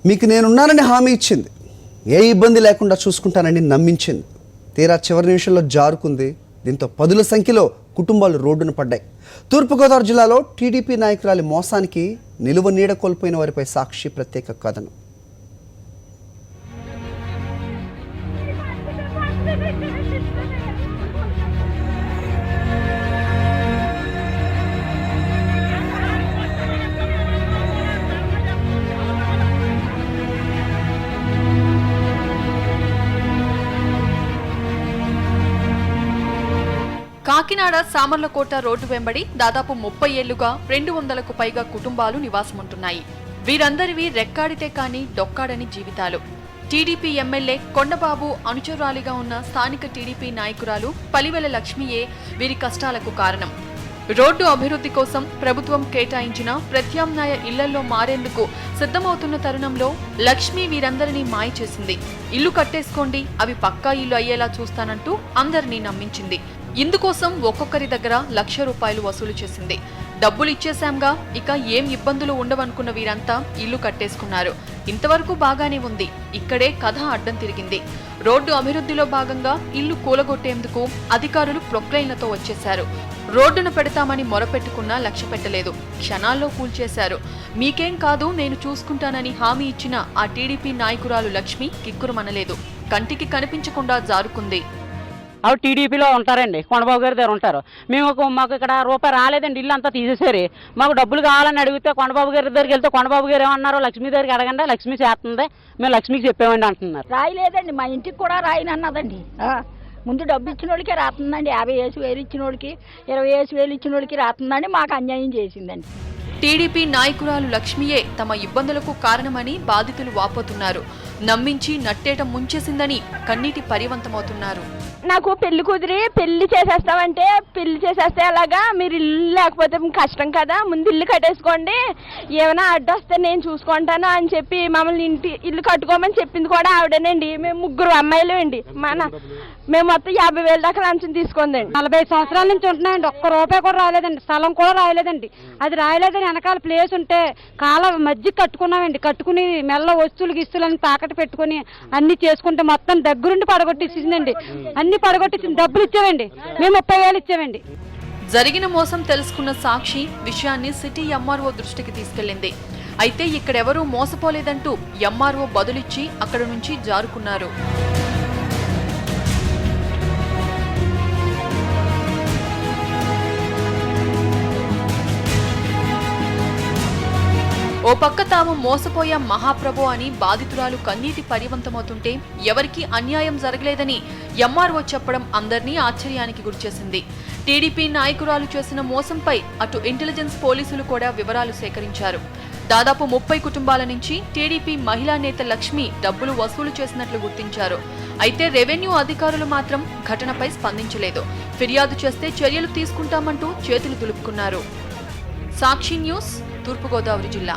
మీకు నేనున్నానని హామీ ఇచ్చింది, ఏ ఇబ్బంది లేకుండా చూసుకుంటానని నమ్మించింది. తీరా చివరి నిమిషంలో జారుకుంది. దీంతో పదుల సంఖ్యలో కుటుంబాలు రోడ్డున పడ్డాయి. తూర్పుగోదావరి జిల్లాలో టీడీపీ నాయకురాలి మోసానికి నిలువ నీడ కోల్పోయిన వారిపై సాక్షి ప్రత్యేక కథనం. కాకినాడ సామర్లకోట రోడ్డు వెంబడి దాదాపు 30 ఏళ్లుగా 200కు పైగా కుటుంబాలు నివాసముంటున్నాయి. వీరందరివి రెక్కాడితే కాని డొక్కాడని జీవితాలు. టీడీపీ ఎమ్మెల్యే కొండబాబు అనుచరురాలిగా ఉన్న స్థానిక టీడీపీ నాయకురాలు పలివెల లక్ష్మియే వీరి కష్టాలకు కారణం. రోడ్డు అభివృద్ధి కోసం ప్రభుత్వం కేటాయించిన ప్రత్యామ్నాయ ఇళ్లలో మారేందుకు సిద్ధమవుతున్న తరుణంలో లక్ష్మి వీరందరినీ మాయ చేసింది. ఇల్లు కట్టేసుకోండి, అవి పక్కా ఇల్లు అయ్యేలా చూస్తానంటూ అందరినీ నమ్మించింది. ఇందుకోసం ఒక్కొక్కరి దగ్గర ₹1,00,000 వసూలు చేసింది. డబ్బులు ఇచ్చేశాంగా, ఇక ఏం ఇబ్బందులు ఉండవనుకున్న వీరంతా ఇల్లు కట్టేసుకున్నారు. ఇంతవరకు బాగానే ఉంది. ఇక్కడే కథ అడ్డం తిరిగింది. రోడ్డు అభివృద్ధిలో భాగంగా ఇల్లు కూలగొట్టేందుకు అధికారులు ప్రొక్లైన్లతో వచ్చేశారు. రోడ్డున పెడతామని మొరపెట్టుకున్నా లక్ష్య పెట్టలేదు. క్షణాల్లో కూల్చేశారు. మీకేం కాదు, నేను చూసుకుంటానని హామీ ఇచ్చిన ఆ టీడీపీ నాయకురాలు లక్ష్మి కిక్కురుమనలేదు. కంటికి కనిపించకుండా జారుకుంది. అవి టీడీపీలో ఉంటారండి, కొండబాబు గారి దగ్గర ఉంటారు. మాకు ఇక్కడ రూపాయి రాలేదండి, ఇల్లు అంతా తీసేసారు. మాకు డబ్బులు కావాలని అడిగితే కొండబాబు గారి దగ్గరికి వెళ్తే కొండబాబు గారు ఏమన్నారు, లక్ష్మి దగ్గరికి అడగండి, లక్ష్మి చేస్తుంది, మేము లక్ష్మికి చెప్పామండి అంటున్నారు. రాయలేదండి, మా ఇంటికి కూడా రాయని అన్నదండి. ముందు డబ్బు ఇచ్చిన వాళ్ళకి రాతుందండి, 50,000 ఇచ్చిన వాళ్ళకి, 20,000 ఇచ్చిన వాళ్ళకి రాతుందండి. మాకు అన్యాయం చేసిందండి. టీడీపీ నాయకురాలు లక్ష్మియే తమ ఇబ్బందులకు కారణమని బాధితులు వాపోతున్నారు. నమ్మించి నట్టేట ముంచేసిందని కన్నీటి పరివంతమవుతున్నారు. నాకు పెళ్లి కుదిరి పెళ్లి చేసేస్తామంటే, పెళ్లి చేసేస్తే అలాగా, మీరు ఇల్లు లేకపోతే కష్టం కదా, ముందు ఇల్లు కట్టేసుకోండి, ఏమైనా అడ్డొస్తే నేను చూసుకుంటాను అని చెప్పి మమ్మల్ని ఇల్లు కట్టుకోమని చెప్పింది కూడా ఆవిడేనండి. మేము 3 అమ్మాయిలు అండి. మేము మొత్తం 50,000 దాకా లంచం తీసుకుందండి. 45 సంవత్సరాల నుంచి ఉంటున్నాయండి, ₹1 కూడా రాలేదండి, స్థలం కూడా రాయలేదండి. అది రాయలేదని వెనకాల ప్లేస్ ఉంటే కాల మధ్య కట్టుకున్నామండి. కట్టుకుని మెల్ల వస్తువులు గిస్తువులని తాకట్టు పెట్టుకుని అన్ని చేసుకుంటే మొత్తం దగ్గరుండి పడగొట్టించిందండి. అన్ని పడగొట్టించింది. డబ్బులు ఇచ్చామండి, మేము 30,000 ఇచ్చామండి. జరిగిన మోసం తెలుసుకున్న సాక్షి విషయాన్ని సిటీ ఎంఆర్ఓ దృష్టికి తీసుకెళ్లింది. అయితే ఇక్కడెవరూ మోసపోలేదంటూ ఎంఆర్ఓ బదులిచ్చి అక్కడి నుంచి జారుకున్నారు. ఓ పక్క తాము మోసపోయా మహాప్రభు అని బాధితురాలు కన్నీటి పరివంతమవుతుంటే ఎవరికీ అన్యాయం జరగలేదని ఎంఆర్ఓ చెప్పడం అందరినీ ఆశ్చర్యానికి గురిచేసింది. టీడీపీ నాయకురాలు చేసిన మోసంపై అటు ఇంటెలిజెన్స్ పోలీసులు కూడా వివరాలు సేకరించారు. దాదాపు 30 కుటుంబాల నుంచి టీడీపీ మహిళా నేత లక్ష్మి డబ్బులు వసూలు చేసినట్లు గుర్తించారు. అయితే రెవెన్యూ అధికారులు మాత్రం ఘటనపై స్పందించలేదు. ఫిర్యాదు చేస్తే చర్యలు తీసుకుంటామంటూ చేతులు దులుపుకున్నారు. సాక్షి న్యూస్, తూర్పుగోదావరి జిల్లా.